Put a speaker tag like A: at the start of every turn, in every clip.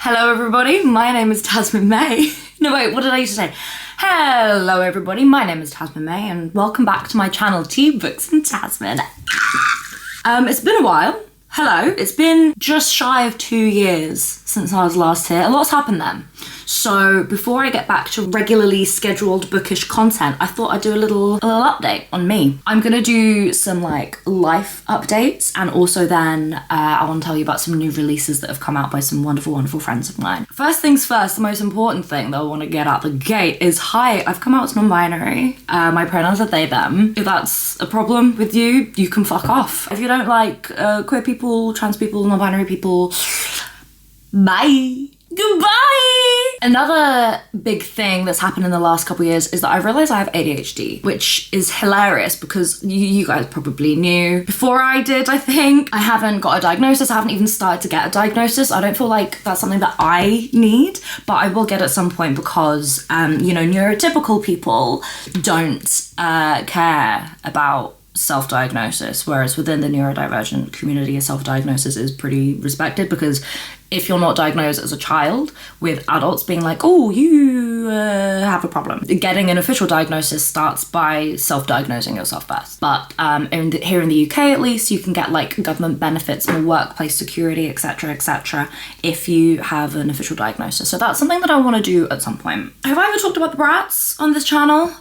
A: Hello everybody, my name is Tazmyn-may. No wait, what did I used to say? Hello everybody, my name is Tazmyn-may and welcome back to my channel TeaBooksAndTazmyn. It's been a while. Hello, it's been just shy of 2 years since I was last here. A lot's happened then. So before I get back to regularly scheduled bookish content, I thought I'd do a little update on me. I'm gonna do some like life updates, and also then I want to tell you about some new releases that have come out by some wonderful, wonderful friends of mine. First things first, the most important thing that I want to get out the gate is, hi, I've come out as non-binary. My pronouns are they, them. If that's a problem with you, you can fuck off. If you don't like queer people, trans people, non-binary people, bye. Goodbye! Another big thing that's happened in the last couple of years is that I realised I have ADHD, which is hilarious because you guys probably knew before I did, I think. I haven't got a diagnosis. I haven't even started to get a diagnosis. I don't feel like that's something that I need, but I will get at some point because, neurotypical people don't care about self-diagnosis, whereas within the neurodivergent community, a self-diagnosis is pretty respected, because if you're not diagnosed as a child, with adults being like, oh, you have a problem, getting an official diagnosis starts by self-diagnosing yourself first. But here in the UK at least, you can get like government benefits, more workplace security, etc., if you have an official diagnosis. So that's something that I want to do at some point. Have I ever talked about the brats on this channel?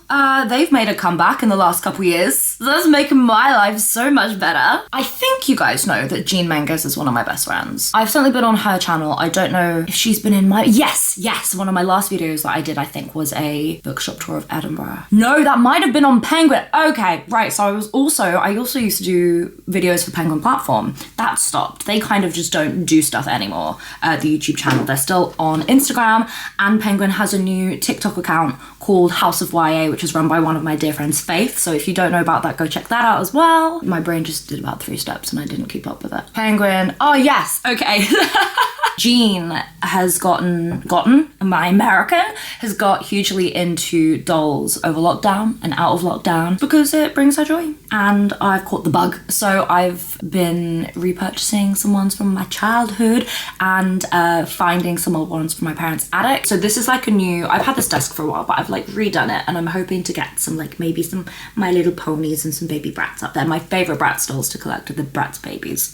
A: They've made a comeback in the last couple years. That's making my life so much better. I think you guys know that Jean Menges is one of my best friends. I've certainly been on her channel. I don't know if she's been in my... Yes! One of my last videos that I did, I think, was a bookshop tour of Edinburgh. No, that might have been on Penguin. Okay, right. So I also used to do videos for Penguin platform. That stopped. They kind of just don't do stuff anymore. The YouTube channel. They're still on Instagram, and Penguin has a new TikTok account called House of YA, which is run by one of my dear friends, Faith. So if you don't know about that, go check that out as well. My brain just did about 3 steps and I didn't keep up with it. Penguin. Oh yes. Okay. Jean has gotten, my American, has got hugely into dolls over lockdown and out of lockdown because it brings her joy. And I've caught the bug. So I've been repurchasing some ones from my childhood and finding some old ones from my parents' attic. So this is like a new, I've had this desk for a while, but I've like redone it, and I'm hoping to get some like maybe some My Little Ponies and some baby brats up there. My favourite Bratz dolls to collect are the Bratz babies.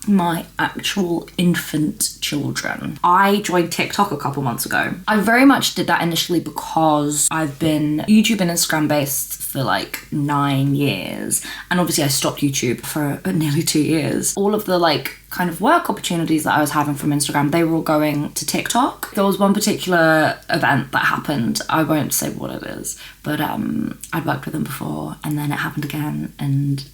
A: My actual infant children. I joined TikTok a couple months ago. I very much did that initially because I've been YouTube and Instagram based for like 9 years, and obviously I stopped YouTube for nearly 2 years. All of the like kind of work opportunities that I was having from Instagram, they were all going to TikTok. There was one particular event that happened, I won't say what it is, but I'd worked with them before, and then it happened again and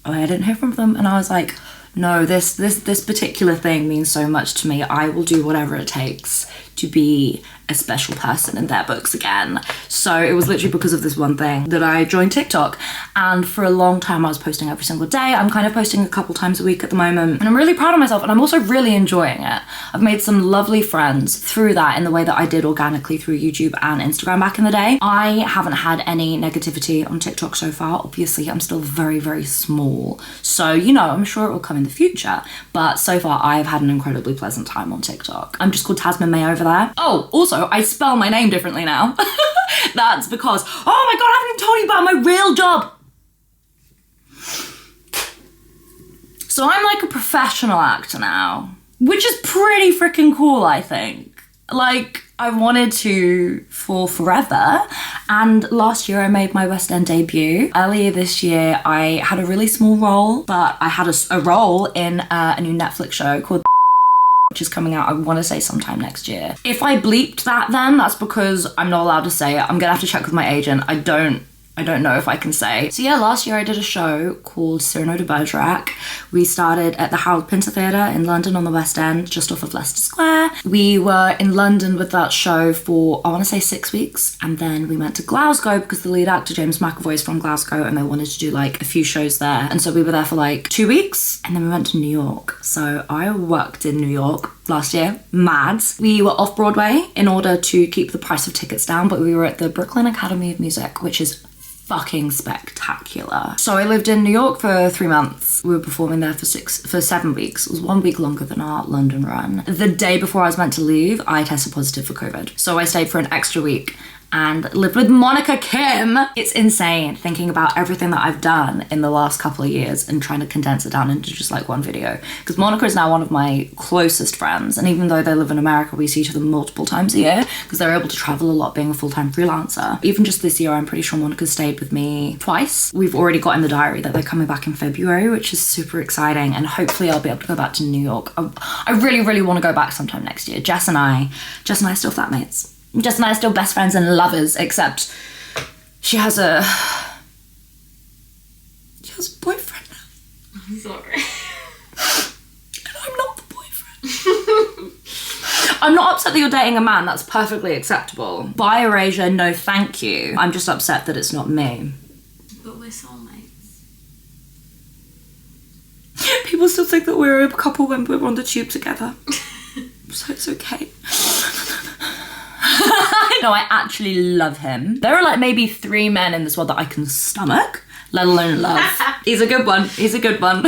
A: I didn't hear from them, and I was like, no, this particular thing means so much to me. I will do whatever it takes to be a special person in their books again. So it was literally because of this one thing that I joined TikTok, and for a long time I was posting every single day. I'm kind of posting a couple times a week at the moment, and I'm really proud of myself, and I'm also really enjoying it. I've made some lovely friends through that in the way that I did organically through YouTube and Instagram back in the day. I haven't had any negativity on TikTok so far. Obviously I'm still very, very small, so I'm sure it will come in the future, but so far I've had an incredibly pleasant time on TikTok. I'm just called Tazmyn-may over there. Oh, also I spell my name differently now. That's because, oh my god, I haven't even told you about my real job. So I'm like a professional actor now, which is pretty freaking cool, I think. Like, I wanted to for forever, and last year I made my West End debut. Earlier this year I had a really small role, but I had a role in a new Netflix show called which is coming out, I want to say sometime next year. If I bleeped that then, that's because I'm not allowed to say it. I'm gonna have to check with my agent. I don't know if I can say. So yeah, last year I did a show called Cyrano de Bergerac. We started at the Harold Pinter Theatre in London on the West End, just off of Leicester Square. We were in London with that show for, I want to say 6 weeks, and then we went to Glasgow because the lead actor, James McAvoy, is from Glasgow, and they wanted to do like a few shows there. And so we were there for like 2 weeks, and then we went to New York. So I worked in New York last year, mads. We were off Broadway in order to keep the price of tickets down, but we were at the Brooklyn Academy of Music, which is fucking spectacular. So I lived in New York for 3 months. We were performing there for 7 weeks. It was 1 week longer than our London run. The day before I was meant to leave, I tested positive for COVID. So I stayed for an extra week and lived with Monica Kim. It's insane thinking about everything that I've done in the last couple of years and trying to condense it down into just like one video. Because Monica is now one of my closest friends, and even though they live in America, we see each other multiple times a year because they're able to travel a lot being a full-time freelancer. Even just this year, I'm pretty sure Monica stayed with me twice. We've already got in the diary that they're coming back in February, which is super exciting, and hopefully I'll be able to go back to New York. I really, really want to go back sometime next year. Jess and I are still flatmates. Jess and I are still best friends and lovers, except she has a boyfriend now.
B: I'm sorry.
A: And I'm not the boyfriend. I'm not upset that you're dating a man. That's perfectly acceptable. Bye, Erasure. No, thank you. I'm just upset that it's not me.
B: But we're soulmates.
A: People still think that we're a couple when we're on the tube together. So it's okay. No, I actually love him. There are like maybe 3 men in this world that I can stomach, let alone love. He's a good one. He's a good one.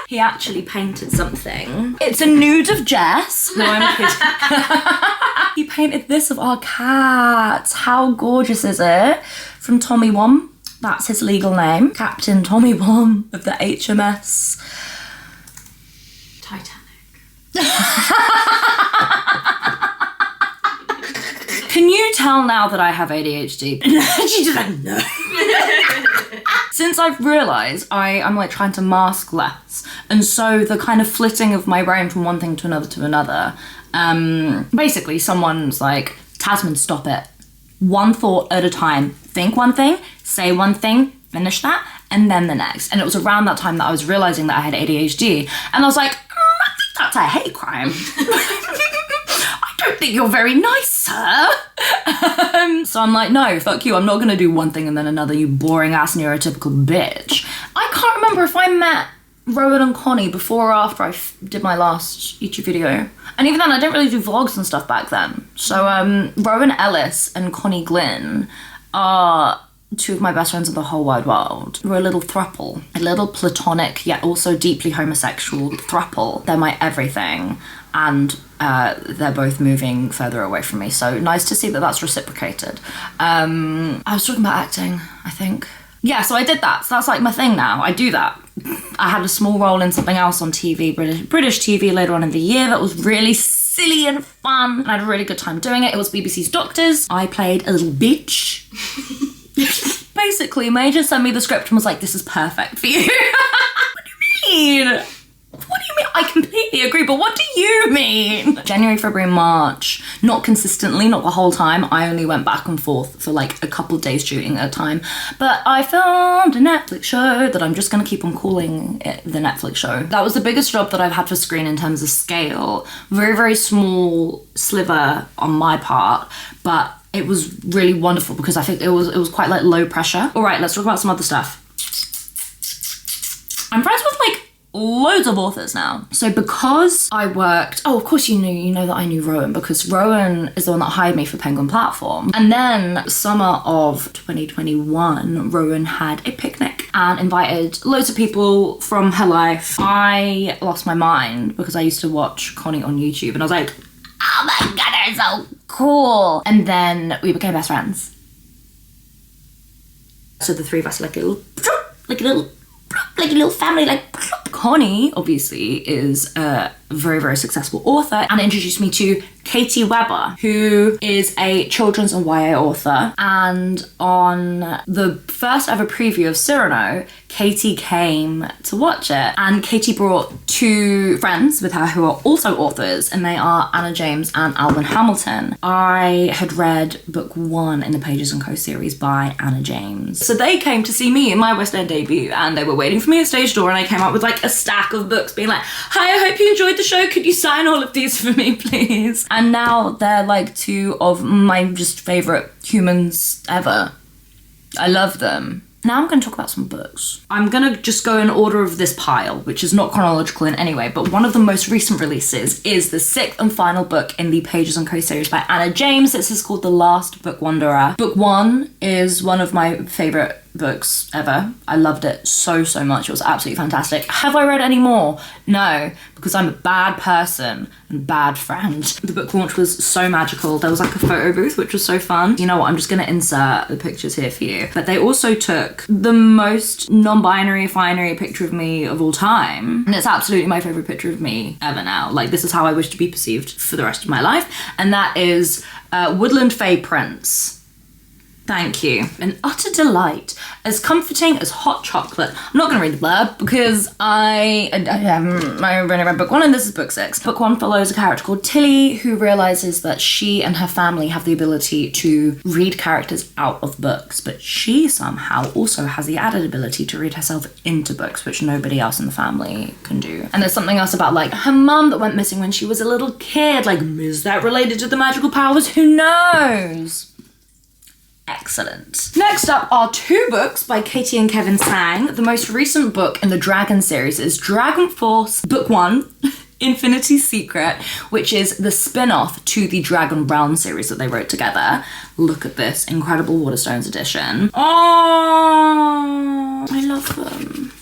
A: He actually painted something. It's a nude of Jess. No, I'm kidding. He painted this of our cat. How gorgeous is it? From Tommy Wom. That's his legal name. Captain Tommy Wom of the HMS
B: Titanic.
A: Can you tell now that I have ADHD? She just like, no. Since I've realised I'm like trying to mask less, and so the kind of flitting of my brain from one thing to another, basically someone's like, Tasmyn, stop it. One thought at a time. Think one thing, say one thing, finish that, and then the next. And it was around that time that I was realising that I had ADHD, and I was like, I think that's a hate crime. I don't think you're very nice, sir. So I'm like, no, fuck you. I'm not going to do one thing and then another, you boring ass neurotypical bitch. I can't remember if I met Rowan and Connie before or after I did my last YouTube video. And even then, I didn't really do vlogs and stuff back then. So Rowan Ellis and Connie Glynn are 2 of my best friends in the whole wide world. We're a little throuple. A little platonic, yet also deeply homosexual throuple. They're my everything. And they're both moving further away from me. So nice to see that that's reciprocated. I was talking about acting, I think. Yeah, so I did that. So that's like my thing now. I do that. I had a small role in something else on TV, British TV later on in the year that was really silly and fun. And I had a really good time doing it. It was BBC's Doctors. I played a little bitch. Basically, May just sent me the script and was like, this is perfect for you. What do you mean? What do you mean? I completely agree, but what do you mean? January, February, March, not consistently, not the whole time. I only went back and forth for like a couple of days shooting at a time. But I filmed a Netflix show that I'm just gonna keep on calling it the Netflix show. That was the biggest job that I've had for screen in terms of scale. Very, very small sliver on my part, but it was really wonderful because I think it was quite like low pressure. All right, let's talk about some other stuff. I'm friends with like loads of authors now. So because I worked, of course you know that I knew Rowan because Rowan is the one that hired me for Penguin Platform. And then summer of 2021, Rowan had a picnic and invited loads of people from her life. I lost my mind because I used to watch Connie on YouTube and I was like, oh my god, they're so cool. And then we became best friends. So the 3 of us like a little family, like Connie obviously is a very, very successful author and introduced me to Katie Weber, who is a children's and YA author. And on the first ever preview of Cyrano, Katie came to watch it. And Katie brought 2 friends with her who are also authors, and they are Anna James and Alvin Hamilton. I had read book 1 in the Pages & Co series by Anna James. So they came to see me in my West End debut, and they were waiting for me at stage door, and I came out with like a stack of books being like, hi, I hope you enjoyed the show. Could you sign all of these for me, please? And now they're like 2 of my just favorite humans ever. I love them. Now I'm going to talk about some books. I'm going to just go in order of this pile, which is not chronological in any way, but one of the most recent releases is the 6th and final book in the Pages & Co series by Anna James. This is called The Last Bookwanderer. Book 1 is one of my favourite books ever. I loved it so much. It was absolutely fantastic. Have I read any more? No, because I'm a bad person and bad friend. The book launch was so magical. There was like a photo booth, which was so fun. You know what, I'm just gonna insert the pictures here for you. But they also took the most non-binary finery picture of me of all time, and it's absolutely my favourite picture of me ever now. Like, this is how I wish to be perceived for the rest of my life, and that is Woodland Fae Prince. Thank you. An utter delight. As comforting as hot chocolate. I'm not going to read the blurb because I haven't really read book 1 and this is book 6. Book 1 follows a character called Tilly who realises that she and her family have the ability to read characters out of books, but she somehow also has the added ability to read herself into books, which nobody else in the family can do. And there's something else about like her mum that went missing when she was a little kid. Like, is that related to the magical powers? Who knows? Excellent. Next up are 2 books by Katie and Kevin Tsang. The most recent book in the Dragon series is Dragon Force Book 1, Infinity's Secret, which is the spin-off to the Dragon Realm series that they wrote together. Look at this incredible Waterstones edition. Oh, I love them.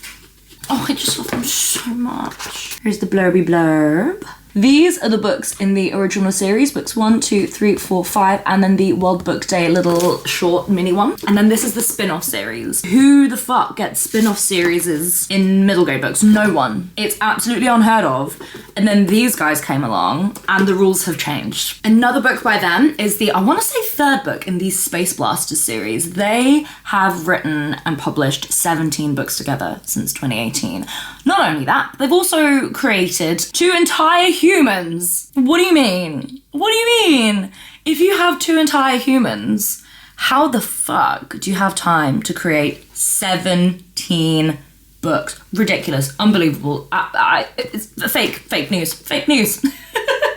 A: Oh, I just love them so much. Here's the blurby blurb. These are the books in the original series, books 1, 2, 3, 4, 5, and then the World Book Day little short mini one. And then this is the spin-off series. Who the fuck gets spin-off series in middle grade books? No one. It's absolutely unheard of. And then these guys came along and the rules have changed. Another book by them is the, I want to say 3rd book in the Space Blasters series. They have written and published 17 books together since 2018. Not only that, they've also created 2 entire humans. What do you mean? What do you mean? If you have 2 entire humans, how the fuck do you have time to create 17 books? Ridiculous. Unbelievable. It's fake news.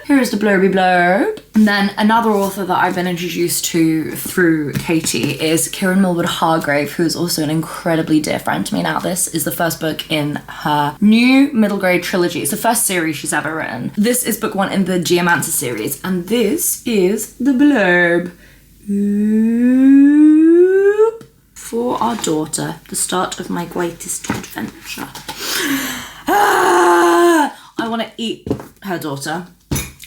A: Here's the blurby blurb. And then another author that I've been introduced to through Katie is Kiran Millwood Hargrave, who is also an incredibly dear friend to me. Now, this is the first book in her new middle grade trilogy. It's the first series she's ever written. This is book 1 in the Geomancer series, and this is the blurb. For our daughter, the start of my greatest adventure. I want to eat her daughter.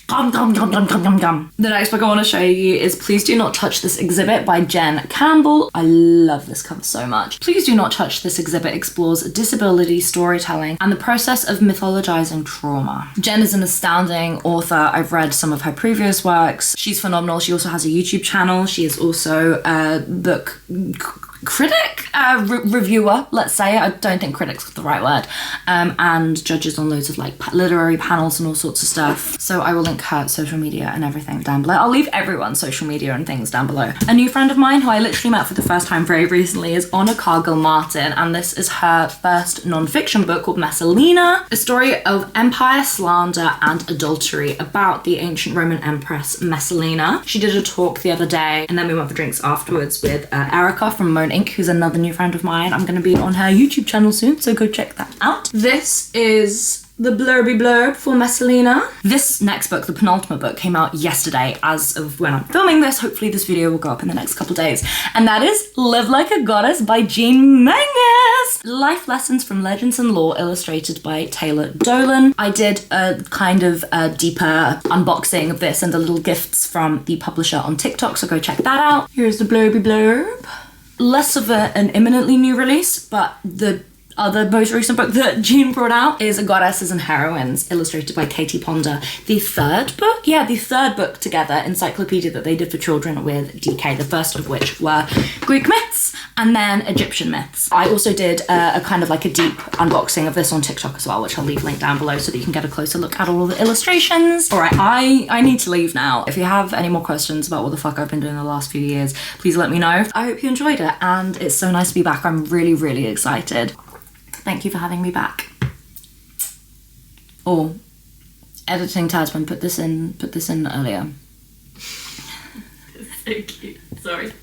A: The next book I want to show you is Please Do Not Touch This Exhibit by Jen Campbell. I love this cover so much. Please Do Not Touch This Exhibit explores disability storytelling and the process of mythologizing trauma. Jen is an astounding author. I've read some of her previous works. She's phenomenal. She also has a YouTube channel. She is also a book critic, reviewer, let's say. I don't think critic's the right word, and judges on loads of like literary panels and all sorts of stuff. So I will link her social media and everything down below. I'll leave everyone's social media and things down below. A new friend of mine who I literally met for the first time very recently is Cargill-Martin, and this is her first non-fiction book called Messalina, a story of empire, slander, and adultery about the ancient Roman empress Messalina. She did a talk the other day, and then we went for drinks afterwards with Erica from Moan Inc., who's another new friend of mine. I'm going to be on her YouTube channel soon, so go check that out. This is the blurby blurb for Messalina. This next book, the penultimate book, came out yesterday as of when I'm filming this. Hopefully this video will go up in the next couple days. And that is Live Like a Goddess by Jean Menges. Life lessons from legends and lore, illustrated by Taylor Dolan. I did a kind of a deeper unboxing of this and the little gifts from the publisher on TikTok, so go check that out. Here's the blurby blurb. Less of an imminently new release, but the other most recent book that Jean brought out is Goddesses and Heroines, illustrated by Katie Ponder. The third book together, encyclopedia that they did for children with DK, the first of which were Greek myths and then Egyptian myths. I also did a kind of like a deep unboxing of this on TikTok as well, which I'll leave linked down below so that you can get a closer look at all the illustrations. All right, I need to leave now. If you have any more questions about what the fuck I've been doing the last few years, please let me know. I hope you enjoyed it, and it's so nice to be back. I'm really, really excited. Thank you for having me back. Or editing Tasman, put this in earlier.
B: So cute. Sorry.